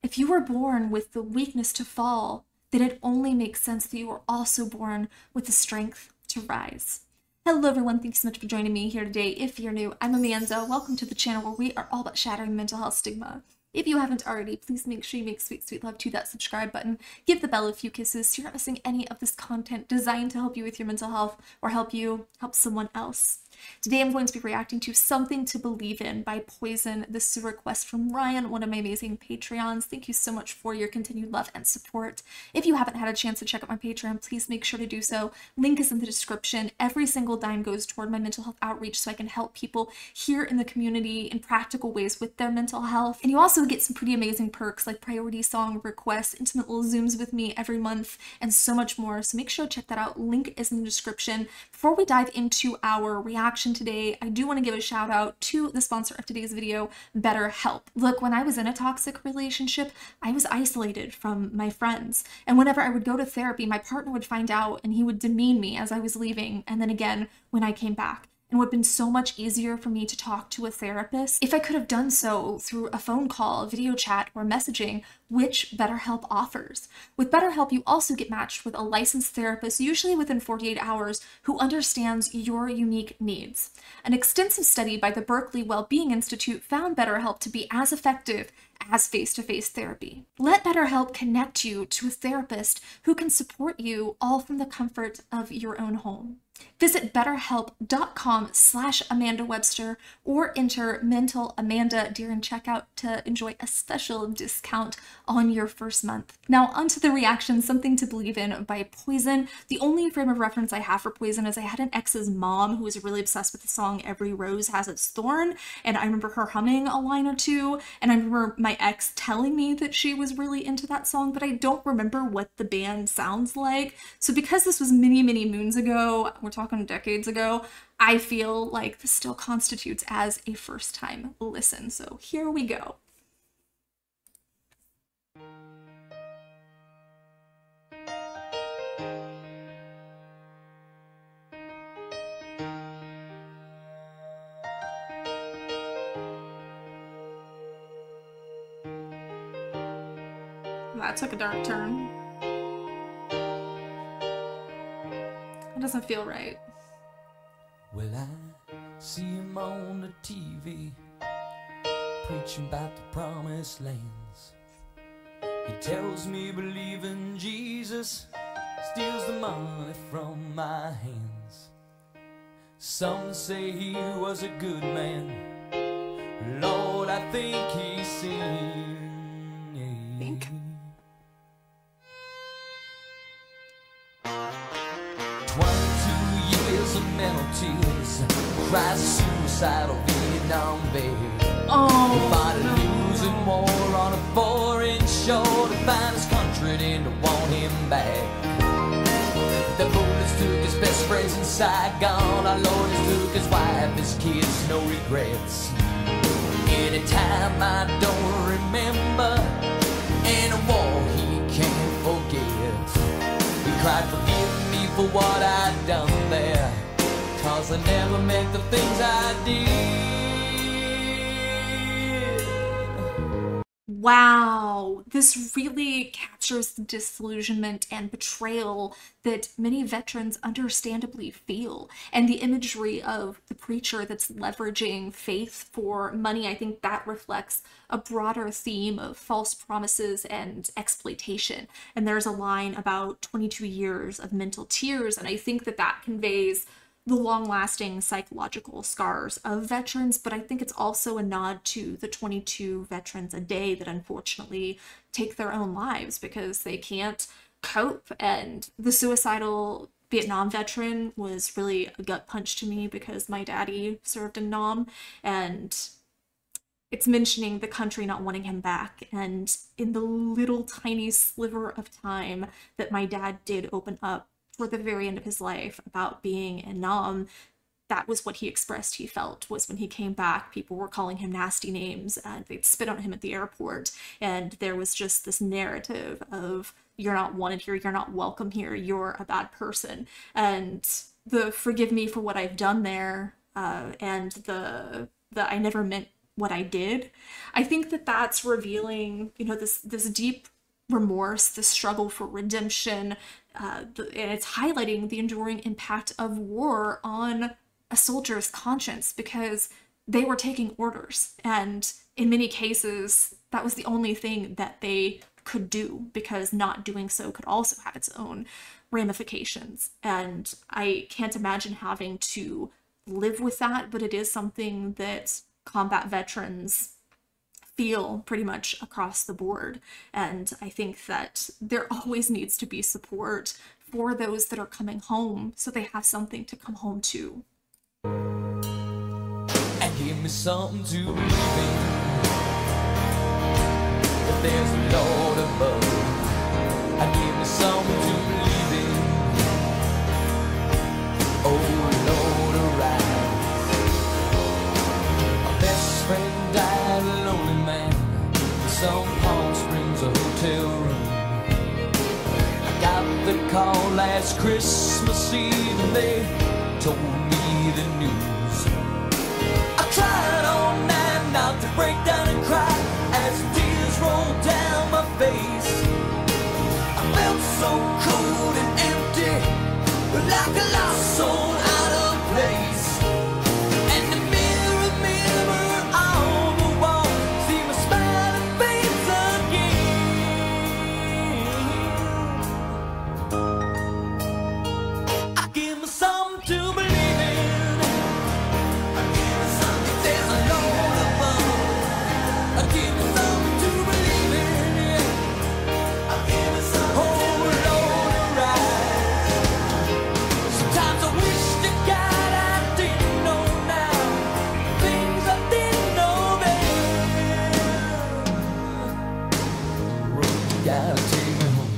If you were born with the weakness to fall, then it only makes sense that you were also born with the strength to rise. Hello everyone, thanks so much for joining me here today. If you're new, I'm Amanda. Welcome to the channel where we are all about shattering mental health stigma. If you haven't already, please make sure you make sweet, sweet love to that subscribe button. Give the bell a few kisses so you're not missing any of this content designed to help you with your mental health or help someone else. Today I'm going to be reacting to Something to Believe In by Poison. This is a request from Ryan, one of my amazing Patreons. Thank you so much for your continued love and support. If you haven't had a chance to check out my Patreon, please make sure to do so. Link is in the description. Every single dime goes toward my mental health outreach so I can help people here in the community in practical ways with their mental health. And you also get some pretty amazing perks like priority song requests, intimate little Zooms with me every month, and so much more. So make sure to check that out. Link is in the description. Before we dive into our reaction today, I do want to give a shout out to the sponsor of today's video, BetterHelp. Look, when I was in a toxic relationship, I was isolated from my friends. And whenever I would go to therapy, my partner would find out and he would demean me as I was leaving. And then again, when I came back. And it would have been so much easier for me to talk to a therapist if I could have done so through a phone call, video chat, or messaging, which BetterHelp offers. With BetterHelp, you also get matched with a licensed therapist, usually within 48 hours, who understands your unique needs. An extensive study by the Berkeley Wellbeing Institute found BetterHelp to be as effective as face-to-face therapy. Let BetterHelp connect you to a therapist who can support you all from the comfort of your own home. Visit betterhelp.com/Amanda Webster or enter Mental Amanda during checkout to enjoy a special discount on your first month. Now onto the reaction, Something to Believe In by Poison. The only frame of reference I have for Poison is I had an ex's mom who was really obsessed with the song Every Rose Has Its Thorn, and I remember her humming a line or two, and I remember my ex telling me that she was really into that song, but I don't remember what the band sounds like. So because this was many, many moons ago, we're talking decades ago, I feel like this still constitutes as a first time listen. So here we go. That took a dark turn. It doesn't feel right. Well, I see him on the TV preaching about the promised lands. He tells me believe in Jesus steals the money from my hands. Some say he was a good man. Lord, I think he's sinned. Think? 22 years of mental tears, cries of suicidal Vietnam vet. Oh, Fought a losing war on a foreign shore to find his country and to want him back. The bullets took his best friends in Saigon. Our Lord has took his wife, his kids, no regrets. Anytime I don't remember, in a war he can't forget. He cried, forgive me for what I'd done there, 'cause I never meant the things I did. wow, this really captures the disillusionment and betrayal that many veterans understandably feel. And the imagery of the preacher that's leveraging faith for money, I think that reflects a broader theme of false promises and exploitation. And there's a line about 22 years of mental tears, and I think that that conveys the long-lasting psychological scars of veterans, but I think it's also a nod to the 22 veterans a day that unfortunately take their own lives because they can't cope. And the suicidal Vietnam veteran was really a gut punch to me because my daddy served in Nam, and it's mentioning the country not wanting him back. And in the little tiny sliver of time that my dad did open up toward the very end of his life about being in Nam, that was what he expressed he felt was when he came back, people were calling him nasty names and they'd spit on him at the airport. And there was just this narrative of, you're not wanted here, you're not welcome here, you're a bad person. And the forgive me for what I've done there, and the I never meant what I did. I think that that's revealing, you know, this deep remorse, this struggle for redemption, and it's highlighting the enduring impact of war on a soldier's conscience, because they were taking orders, and in many cases that was the only thing that they could do, because not doing so could also have its own ramifications. And I can't imagine having to live with that, but it is something that combat veterans feel pretty much across the board. And I think that there always needs to be support for those that are coming home, so they have something to come home to. And give me something to believe in, that there's a Lord above. And give me something to believe in, oh Lord, arise. My best friend died, a lonely man, in some Palm Springs, a hotel room. I got the call last Christmas Eve, and they told me the news. I tried all night not to break down and cry as tears rolled down my face. I felt so cold and empty, like a lost soul out of place. And the mirror on the wall, see my smiling face again. I give me something to believe in. I give me something, there's a Lord above. I give me something to believe in. I give me something, oh Lord, arise. Sometimes I wish to God I didn't know now, things I didn't know then. Road, you gotta take me home.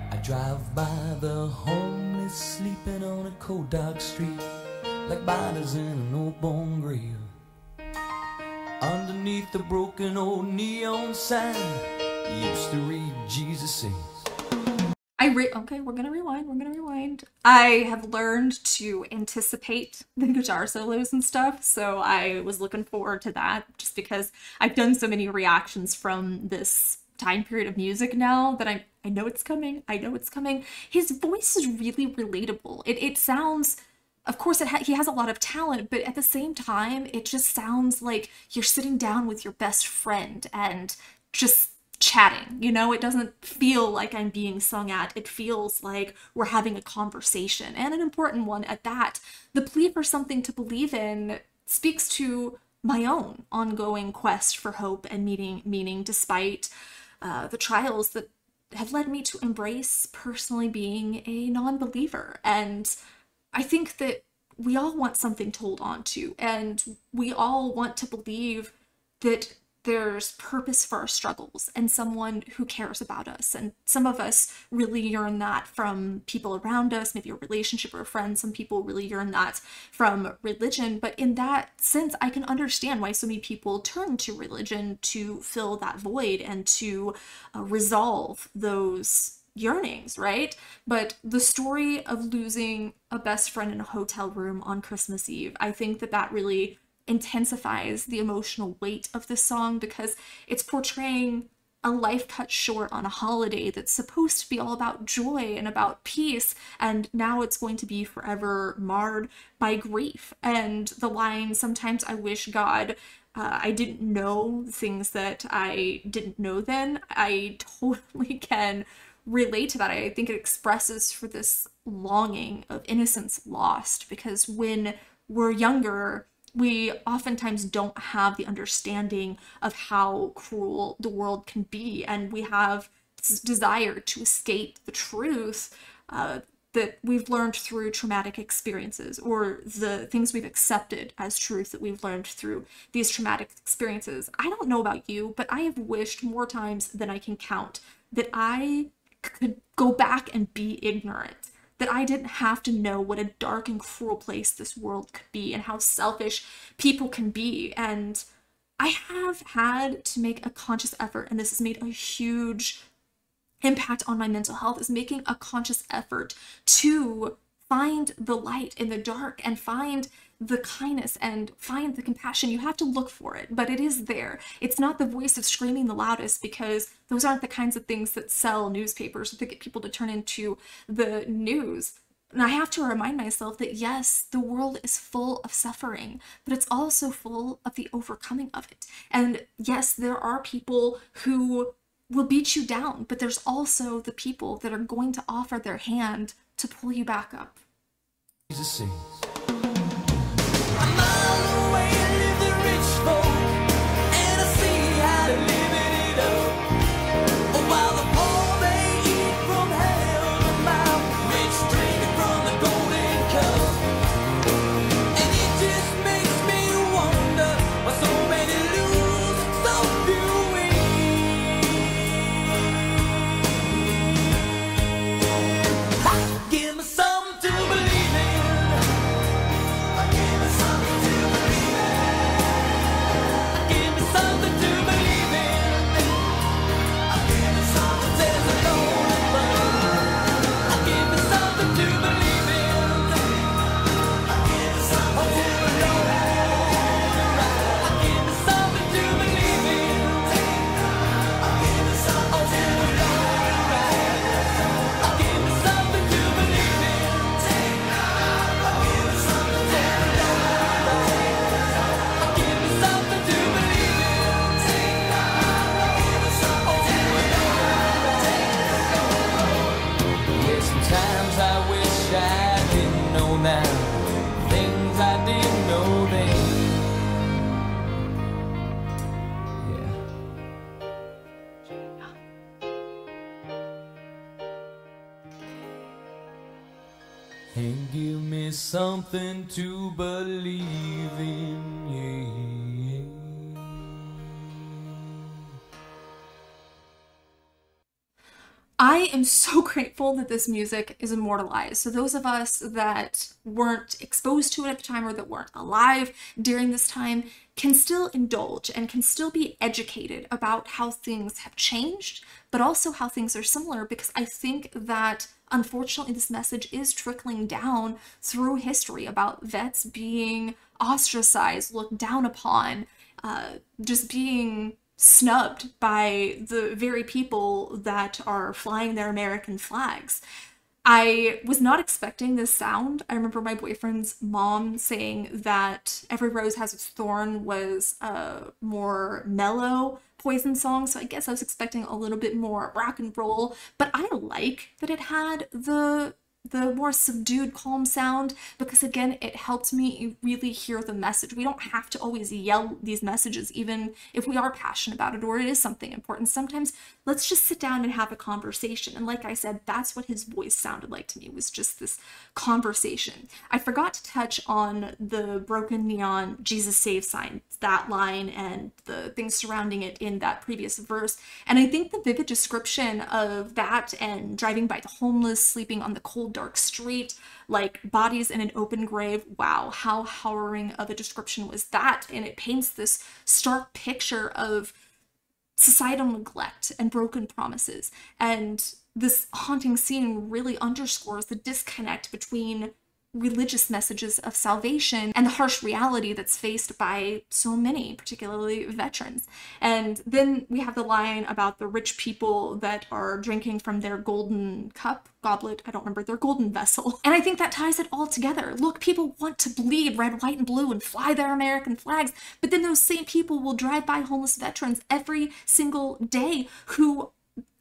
I drive by the homeless sleeping on a cold dark street, like bodies in an old bone grave. Underneath the broken old neon sign, used to read Jesus Saves. Okay, we're gonna rewind. I have learned to anticipate the guitar solos and stuff, so I was looking forward to that, just because I've done so many reactions from this time period of music now that I know it's coming. His voice is really relatable. It sounds, of course, he has a lot of talent, but at the same time, it just sounds like you're sitting down with your best friend and just chatting, you know? It doesn't feel like I'm being sung at. It feels like we're having a conversation, and an important one at that. The plea for something to believe in speaks to my own ongoing quest for hope and meaning despite the trials that have led me to embrace personally being a non-believer. And I think that we all want something to hold on to, and we all want to believe that there's purpose for our struggles and someone who cares about us. And some of us really yearn that from people around us, maybe a relationship or a friend. Some people really yearn that from religion. But in that sense, I can understand why so many people turn to religion to fill that void and to resolve those yearnings, right? But the story of losing a best friend in a hotel room on Christmas Eve, I think that really intensifies the emotional weight of this song, because it's portraying a life cut short on a holiday that's supposed to be all about joy and about peace, and now it's going to be forever marred by grief. And the line, "Sometimes I wish God I didn't know things that I didn't know then," I totally can relate to that. I think it expresses for this longing of innocence lost, because when we're younger, we oftentimes don't have the understanding of how cruel the world can be, and we have desire to escape the truth that we've learned through traumatic experiences, or the things we've accepted as truth that we've learned through these traumatic experiences. I don't know about you, but I have wished more times than I can count that I could go back and be ignorant, that I didn't have to know what a dark and cruel place this world could be and how selfish people can be. And I have had to make a conscious effort, and this has made a huge impact on my mental health, is making a conscious effort to find the light in the dark and find the kindness and find the compassion. You have to look for it, but it is there. It's not the voice of screaming the loudest, because those aren't the kinds of things that sell newspapers, that get people to turn into the news. And I have to remind myself that yes, the world is full of suffering, but it's also full of the overcoming of it. And yes, there are people who will beat you down, but there's also the people that are going to offer their hand to pull you back up. Jesus sings. A mile away live the rich folk, and I see how they're living it up. While the poor they eat from hell to mouth, rich drinking from the golden cup. And it just makes me wonder why so many lose, so few win. Give me something to believe in. Give me something to believe in. Give me something to believe in. Give me something. There's a lonely bird. Give me something to believe in. Give me something to believe in. Give me something to believe in. Give me something to believe in. Give me something to believe in. Give me something to Give me something to believe in. Give me something Yeah, sometimes I wish I didn't know now things I didn't know then. Yeah. And give me something to believe in, yeah. I am so grateful that this music is immortalized. So those of us that weren't exposed to it at the time, or that weren't alive during this time, can still indulge and can still be educated about how things have changed, but also how things are similar, because I think that unfortunately this message is trickling down through history about vets being ostracized, looked down upon, just being snubbed by the very people that are flying their American flags. I was not expecting this sound. I remember my boyfriend's mom saying that Every Rose Has Its Thorn was a more mellow Poison song, so I guess I was expecting a little bit more rock and roll, but I like that it had the more subdued, calm sound, because again, it helped me really hear the message. We don't have to always yell these messages, even if we are passionate about it or it is something important. Sometimes let's just sit down and have a conversation. And like I said, that's what his voice sounded like to me, was just this conversation. I forgot to touch on the broken neon Jesus Saves sign, that line and the things surrounding it in that previous verse. And I think the vivid description of that and driving by the homeless, sleeping on the cold, dark street, like bodies in an open grave. Wow, how harrowing of a description was that? And it paints this stark picture of societal neglect and broken promises. And this haunting scene really underscores the disconnect between religious messages of salvation and the harsh reality that's faced by so many, particularly veterans. And then we have the line about the rich people that are drinking from their golden goblet, I don't remember, their golden vessel. And I think that ties it all together. Look, people want to bleed red, white, and blue and fly their American flags, but then those same people will drive by homeless veterans every single day who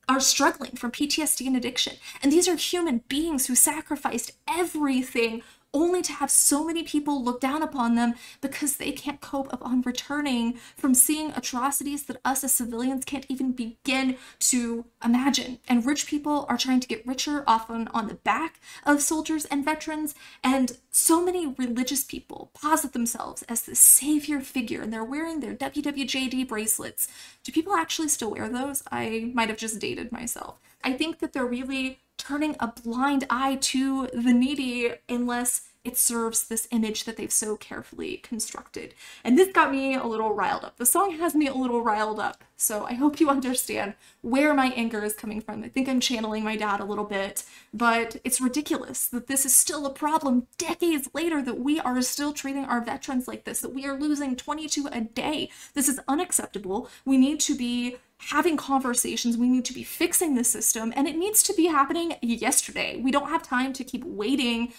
are struggling from PTSD and addiction. And these are human beings who sacrificed everything only to have so many people look down upon them because they can't cope upon returning from seeing atrocities that us as civilians can't even begin to imagine. And rich people are trying to get richer, often on the back of soldiers and veterans, and so many religious people posit themselves as the savior figure, and they're wearing their WWJD bracelets. Do people actually still wear those? I might have just dated myself. I think that they're really turning a blind eye to the needy unless it serves this image that they've so carefully constructed. And this got me a little riled up. The song has me a little riled up, so I hope you understand where my anger is coming from. I think I'm channeling my dad a little bit, but it's ridiculous that this is still a problem decades later, that we are still treating our veterans like this, that we are losing 22 a day. This is unacceptable. We need to be having conversations, we need to be fixing the system, and it needs to be happening yesterday. We don't have time to keep waiting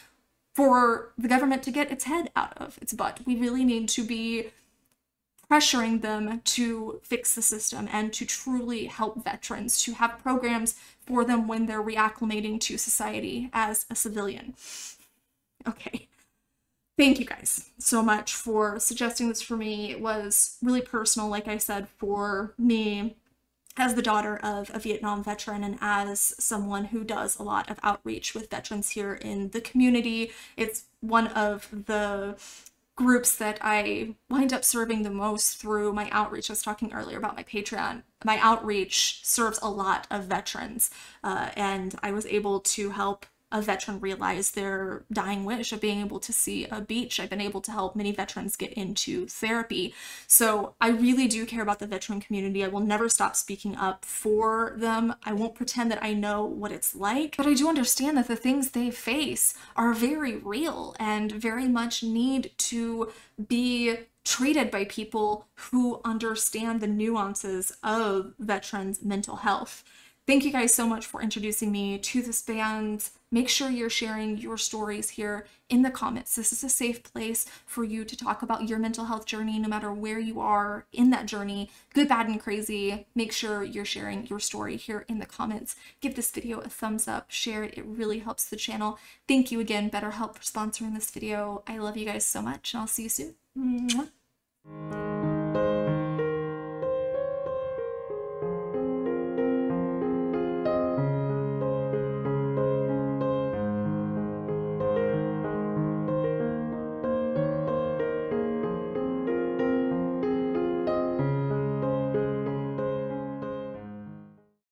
for the government to get its head out of its butt. We really need to be pressuring them to fix the system and to truly help veterans, to have programs for them when they're reacclimating to society as a civilian. Okay. Thank you guys so much for suggesting this for me. It was really personal, like I said, for me as the daughter of a Vietnam veteran and as someone who does a lot of outreach with veterans here in the community. It's one of the groups that I wind up serving the most through my outreach. I was talking earlier about my Patreon. My outreach serves a lot of veterans, and I was able to help a veteran realize their dying wish of being able to see a beach. I've been able to help many veterans get into therapy. So I really do care about the veteran community. I will never stop speaking up for them. I won't pretend that I know what it's like, but I do understand that the things they face are very real and very much need to be treated by people who understand the nuances of veterans' mental health. Thank you guys so much for introducing me to this band. Make sure you're sharing your stories here in the comments. This is a safe place for you to talk about your mental health journey, no matter where you are in that journey, good, bad, and crazy. Make sure you're sharing your story here in the comments. Give this video a thumbs up, share it. It really helps the channel. Thank you again, BetterHelp, for sponsoring this video. I love you guys so much, and I'll see you soon. Mwah.